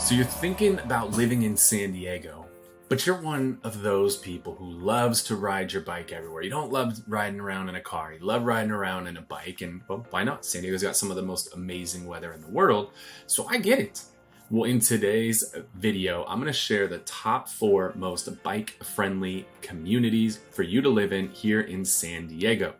So you're thinking about living in San Diego, but you're one of those people who loves to ride your bike everywhere. You don't love riding around in a car. You love riding around in a bike, and well, why not? San Diego's got some of the most amazing weather in the world, so I get it. Well, in today's video, I'm going to share the top 4 most bike-friendly communities for you to live in here in San Diego.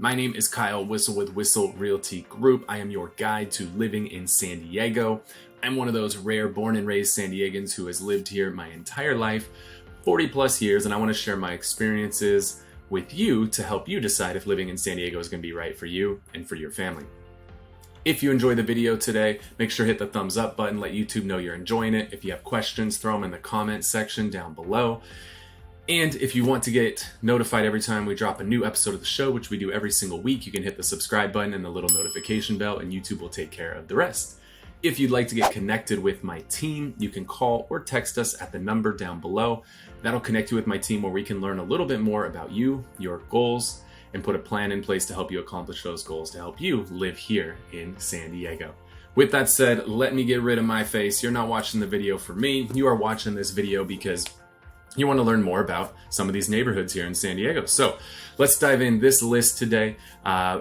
My name is Kyle Whissel with Whissel Realty Group. I am your guide to living in San Diego. I'm one of those rare born and raised San Diegans who has lived here my entire life, 40 plus years, and I want to share my experiences with you to help you decide if living in San Diego is going to be right for you and for your family. If you enjoy the video today, make sure to hit the thumbs up button, let YouTube know you're enjoying it. If you have questions, throw them in the comment section down below. And if you want to get notified every time we drop a new episode of the show, which we do every single week, you can hit the subscribe button and the little notification bell, and YouTube will take care of the rest. If you'd like to get connected with my team, you can call or text us at the number down below. That'll connect you with my team where we can learn a little bit more about you, your goals, and put a plan in place to help you accomplish those goals, to help you live here in San Diego. With that said, let me get rid of my face. You're not watching the video for me. You are watching this video because you want to learn more about some of these neighborhoods here in San Diego. So let's dive in. This list today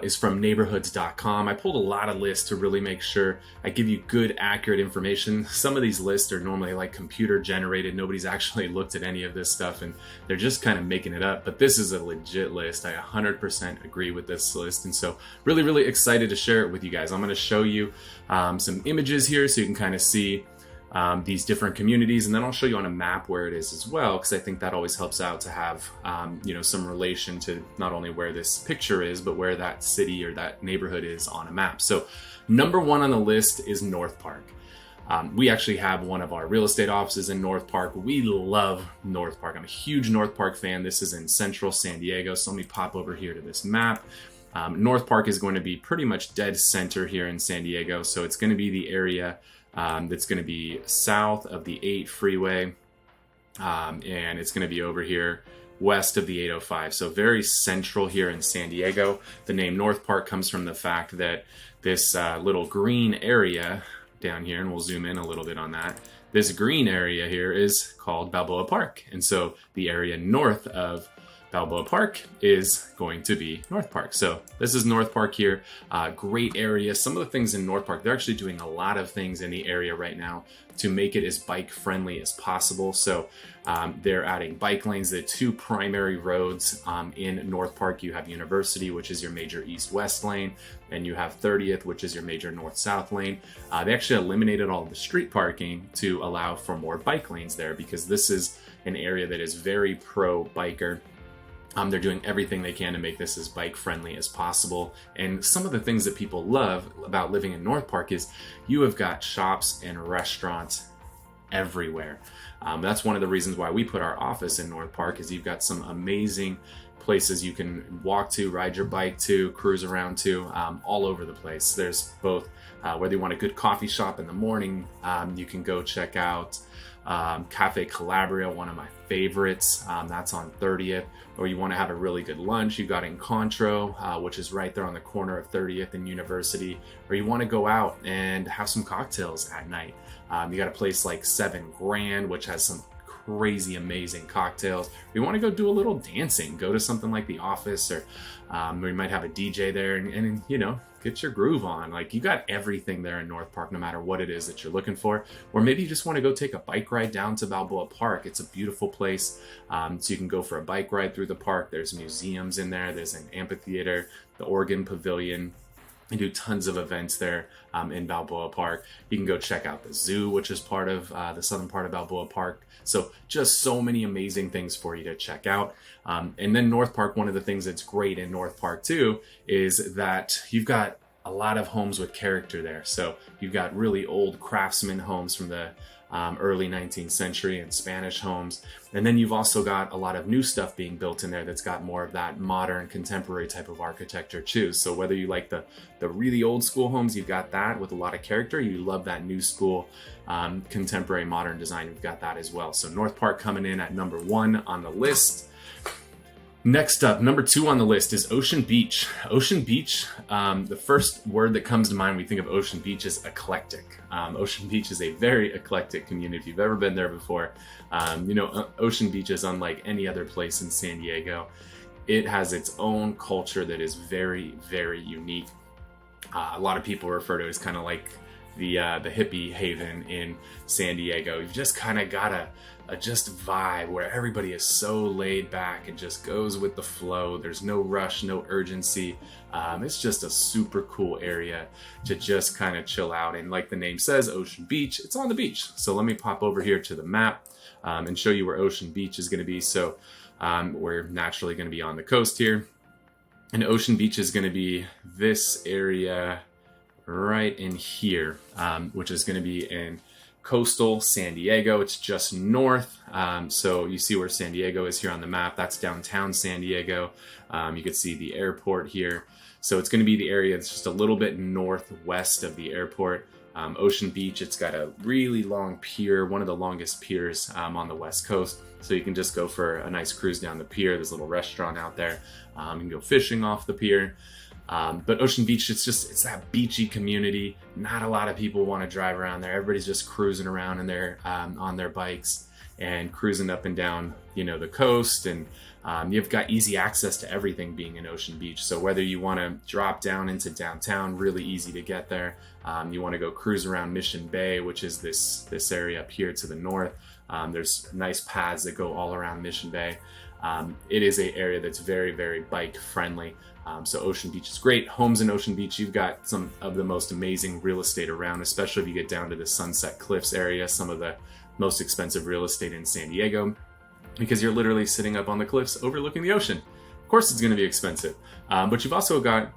is from neighborhoods.com. I pulled a lot of lists to really make sure I give you good, accurate information. Some of these lists are normally like computer generated. Nobody's actually looked at any of this stuff and they're just kind of making it up. But this is a legit list. I 100% agree with this list. And so really, really excited to share it with you guys. I'm going to show you some images here so you can kind of see these different communities, and then I'll show you on a map where it is as well, because I think that always helps out to have some relation to not only where this picture is, but where that city or that neighborhood is on a map. So number 1 on the list is North Park. We actually have one of our real estate offices in North Park. We love North Park. I'm a huge North Park fan. This is in central San Diego, so let me pop over here to this map. North Park is going to be pretty much dead center here in San Diego, so it's going to be the area that's going to be south of the 8 freeway, and it's going to be over here west of the 805. So very central here in San Diego. The name North Park comes from the fact that this little green area down here, and we'll zoom in a little bit on that, this green area here is called Balboa Park. And so the area north of Balboa Park is going to be North Park. So this is North Park here. Great area. Some of the things in North Park, they're actually doing a lot of things in the area right now to make it as bike friendly as possible. So they're adding bike lanes. The 2 primary roads in North Park, you have University, which is your major east-west lane, and you have 30th, which is your major north-south lane. They actually eliminated all the street parking to allow for more bike lanes there, because this is an area that is very pro-biker. They're doing everything they can to make this as bike friendly as possible. And some of the things that people love about living in North Park is you have got shops and restaurants everywhere. That's one of the reasons why we put our office in North Park, is you've got some amazing places you can walk to, ride your bike to, cruise around to, all over the place. There's both, whether you want a good coffee shop in the morning, you can go check out Cafe Calabria, one of my favorites. That's on 30th. Or you want to have a really good lunch, you got Encontro, which is right there on the corner of 30th and University. Or you want to go out and have some cocktails at night. You got a place like 7 Grand, which has some crazy amazing cocktails. We want to go do a little dancing, go to something like The Office, or we might have a DJ there and get your groove on. Like, you got everything there in North Park, no matter what it is that you're looking for. Or maybe you just want to go take a bike ride down to Balboa Park. It's a beautiful place. So you can go for a bike ride through the park. There's museums in there. There's an amphitheater, the Organ Pavilion. They do tons of events there in Balboa Park. You can go check out the zoo, which is part of the southern part of Balboa Park. So just so many amazing things for you to check out. And then North Park, one of the things that's great in North Park too, is that you've got a lot of homes with character there. So you've got really old craftsman homes from the early 19th century and Spanish homes. And then you've also got a lot of new stuff being built in there that's got more of that modern contemporary type of architecture too. So whether you like the really old school homes, you've got that with a lot of character. You love that new school contemporary modern design, you've got that as well. So North Park coming in at number 1 on the list. Next up, number 2 on the list is Ocean Beach. Ocean Beach, the first word that comes to mind when we think of Ocean Beach is eclectic. Ocean Beach is a very eclectic community. If you've ever been there before, Ocean Beach is unlike any other place in San Diego. It has its own culture that is very, very unique. A lot of people refer to it as kind of like the hippie haven in San Diego. You've just kind of got a just vibe where everybody is so laid back and just goes with the flow. There's no rush, no urgency. It's just a super cool area to just kind of chill out. And like the name says, Ocean Beach, it's on the beach. So let me pop over here to the map and show you where Ocean Beach is going to be. So we're naturally going to be on the coast here. And Ocean Beach is going to be this area right in here, which is going to be in coastal San Diego. It's just north. So you see where San Diego is here on the map. That's downtown San Diego. You can see the airport here. So it's going to be the area that's just a little bit northwest of the airport. Ocean Beach, it's got a really long pier, one of the longest piers on the West Coast. So you can just go for a nice cruise down the pier. There's a little restaurant out there. You can go fishing off the pier. But Ocean Beach, it's that beachy community. Not a lot of people want to drive around there. Everybody's just cruising around in there on their bikes and cruising up and down, the coast. And you've got easy access to everything being in Ocean Beach. So whether you want to drop down into downtown, really easy to get there. You want to go cruise around Mission Bay, which is this area up here to the north. There's nice paths that go all around Mission Bay. It is an area that's very, very bike friendly. So Ocean Beach is great. Homes in Ocean Beach, you've got some of the most amazing real estate around, especially if you get down to the Sunset Cliffs area, some of the most expensive real estate in San Diego, because you're literally sitting up on the cliffs overlooking the ocean. Of course it's going to be expensive, but you've also got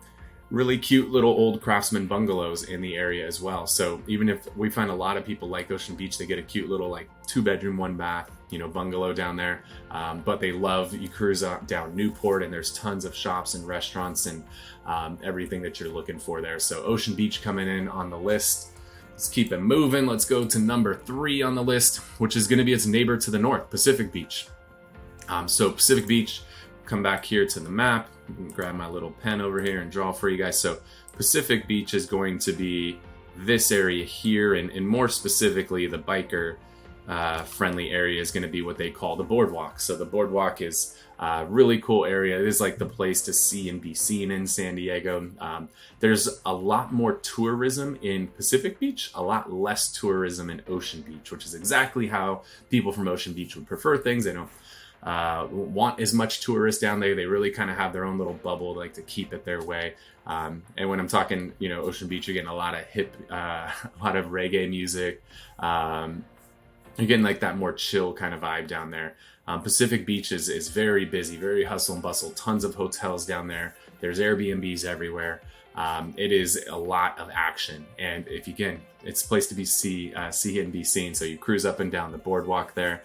really cute little old craftsman bungalows in the area as well. So even if we find a lot of people like Ocean Beach, they get a cute little 2-bedroom, 1-bath, bungalow down there. But they love, you cruise down Newport and there's tons of shops and restaurants and everything that you're looking for there. So Ocean Beach coming in on the list. Let's keep it moving. Let's go to number 3 on the list, which is going to be its neighbor to the north, Pacific Beach. So Pacific Beach, come back here to the map. Grab my little pen over here and draw for you guys. So Pacific Beach is going to be this area here, and more specifically the biker friendly area is going to be what they call the boardwalk. So the boardwalk is a really cool area. It is like the place to see and be seen in San Diego. There's a lot more tourism in Pacific Beach, a lot less tourism in Ocean Beach, which is exactly how people from Ocean Beach would prefer things. They don't want as much tourists down there. They really kind of have their own little bubble, like to keep it their way. And when I'm talking, Ocean Beach, you're getting a lot of a lot of reggae music. You're getting like that more chill kind of vibe down there. Pacific Beach is very busy, very hustle and bustle, tons of hotels down there. There's Airbnbs everywhere. It is a lot of action. And it's a place to see it and be seen. So you cruise up and down the boardwalk there.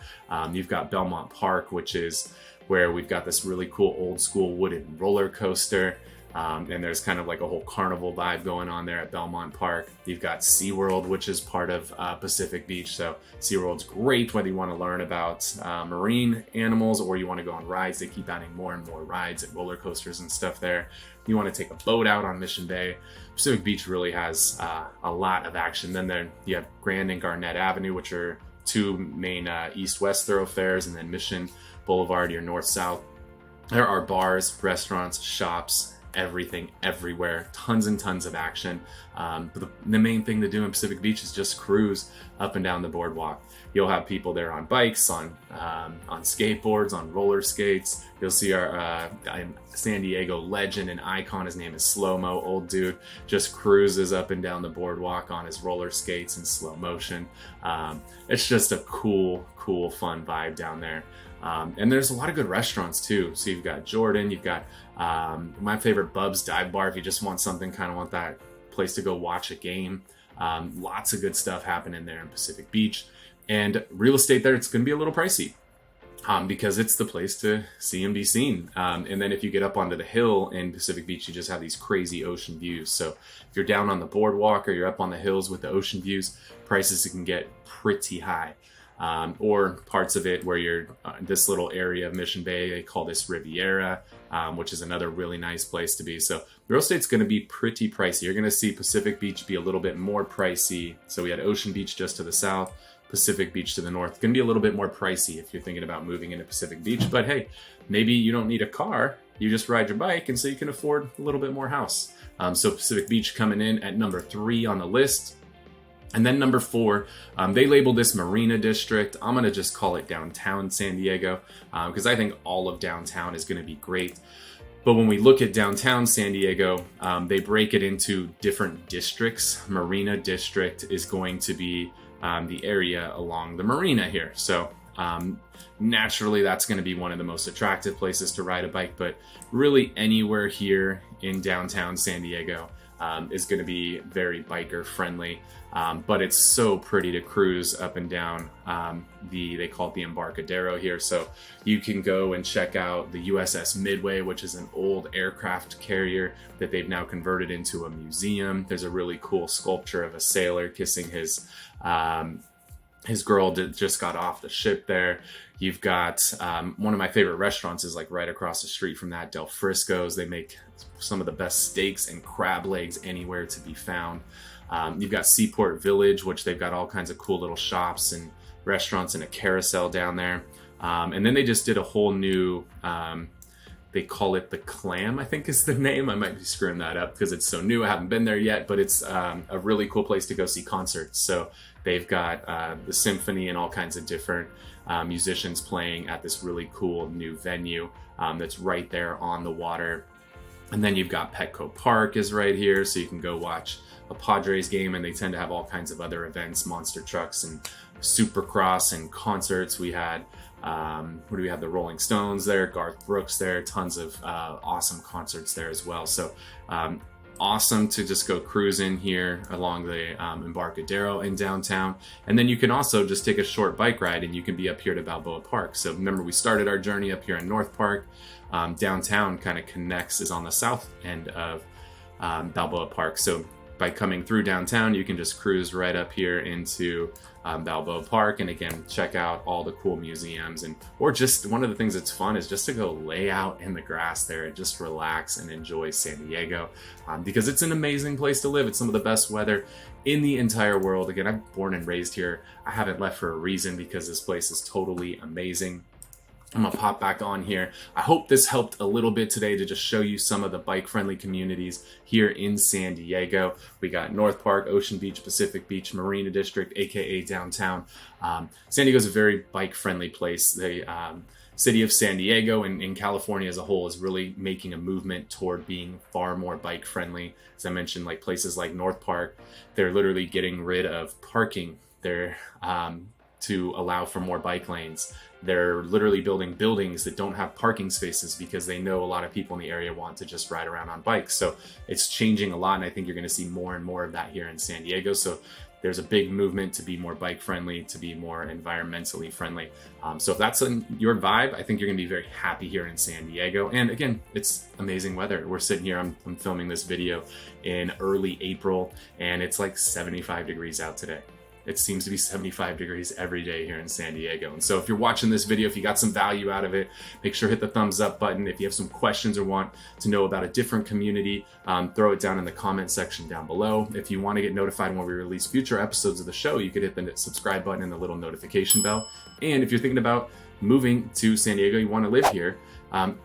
You've got Belmont Park, which is where we've got this really cool old school wooden roller coaster. And there's kind of like a whole carnival vibe going on there at Belmont Park. You've got SeaWorld, which is part of Pacific Beach. So SeaWorld's great whether you want to learn about marine animals or you want to go on rides. They keep adding more and more rides and roller coasters and stuff there. You want to take a boat out on Mission Bay. Pacific Beach really has a lot of action. Then you have Grand and Garnett Avenue, which are 2 main east-west thoroughfares, and then Mission Boulevard, your north-south. There are bars, restaurants, shops, everything everywhere, tons and tons of action. But the main thing to do in Pacific Beach is just cruise up and down the boardwalk. You'll have people there on bikes, on skateboards, on roller skates. You'll see our San Diego legend and icon. His name is Slow Mo. Old dude just cruises up and down the boardwalk on his roller skates in slow motion. It's just a cool, fun vibe down there. And there's a lot of good restaurants too. So you've got Jordan, you've got my favorite Bub's Dive Bar if you just want something, kind of want that place to go watch a game. Lots of good stuff happening there in Pacific Beach. And real estate there, it's going to be a little pricey because it's the place to see and be seen. And then if you get up onto the hill in Pacific Beach, you just have these crazy ocean views. So if you're down on the boardwalk or you're up on the hills with the ocean views, prices can get pretty high. or parts of it where you're this little area of Mission Bay, they call this Riviera, which is another really nice place to be. So real estate's going to be pretty pricey. You're going to see Pacific Beach be a little bit more pricey. So we had Ocean Beach just to the south, Pacific Beach to the north. Going to be a little bit more pricey if you're thinking about moving into Pacific Beach. But hey, maybe you don't need a car. You just ride your bike, and so you can afford a little bit more house. So Pacific Beach coming in at number 3 on the list. And then number 4, they labeled this Marina District. I'm going to just call it downtown San Diego because I think all of downtown is going to be great. But when we look at downtown San Diego, they break it into different districts. Marina District is going to be the area along the marina here. So naturally, that's going to be one of the most attractive places to ride a bike, but really anywhere here in downtown San Diego is going to be very biker friendly. But it's so pretty to cruise up and down they call it the Embarcadero here. So you can go and check out the USS Midway, which is an old aircraft carrier that they've now converted into a museum. There's a really cool sculpture of a sailor kissing his girl that just got off the ship there. You've got one of my favorite restaurants is like right across the street from that, Del Frisco's. They make some of the best steaks and crab legs anywhere to be found. You've got Seaport Village, which they've got all kinds of cool little shops and restaurants and a carousel down there. And then they just did a whole new, they call it the Clam, I think is the name. I might be screwing that up because it's so new. I haven't been there yet, but it's a really cool place to go see concerts. So they've got the symphony and all kinds of different musicians playing at this really cool new venue that's right there on the water. And then you've got Petco Park is right here, so you can go watch a Padres game, and they tend to have all kinds of other events, monster trucks and Supercross and concerts. We had what do we have? The Rolling Stones there, Garth Brooks there, tons of awesome concerts there as well. So awesome to just go cruising here along the Embarcadero in downtown. And then you can also just take a short bike ride and you can be up here to Balboa Park. So remember, we started our journey up here in North Park. Downtown kind of connects, is on the south end of Balboa Park. So by coming through downtown, you can just cruise right up here into Balboa Park, and again, check out all the cool museums. Or just one of the things that's fun is just to go lay out in the grass there and just relax and enjoy San Diego, because it's an amazing place to live. It's some of the best weather in the entire world. Again, I'm born and raised here. I haven't left for a reason because this place is totally amazing. I'm gonna pop back on here. I hope this helped a little bit today to just show you some of the bike-friendly communities here in San Diego. We got North Park, Ocean Beach, Pacific Beach, Marina District, aka downtown. San Diego is a very bike-friendly place. The city of San Diego and in California as a whole is really making a movement toward being far more bike-friendly. As I mentioned, like places like North Park, they're literally getting rid of parking there to allow for more bike lanes. They're literally building buildings that don't have parking spaces because they know a lot of people in the area want to just ride around on bikes. So it's changing a lot, and I think you're going to see more and more of that here in San Diego. So there's a big movement to be more bike friendly, to be more environmentally friendly. So if that's your vibe, I think you're going to be very happy here in San Diego. And again, it's amazing weather. We're sitting here, I'm filming this video in early April, and it's like 75 degrees out today. It seems to be 75 degrees every day here in San Diego. And so if you're watching this video, if you got some value out of it, make sure to hit the thumbs up button. If you have some questions or want to know about a different community, throw it down in the comment section down below. If you want to get notified when we release future episodes of the show, you could hit the subscribe button and the little notification bell. And if you're thinking about moving to San Diego, you want to live here,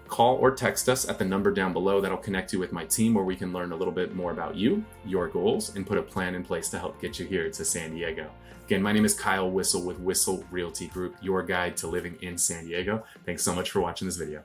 call or text us at the number down below. That'll connect you with my team, where we can learn a little bit more about you, your goals, and put a plan in place to help get you here to San Diego. Again, my name is Kyle Whissel with Whissel Realty Group, your guide to living in San Diego. Thanks so much for watching this video.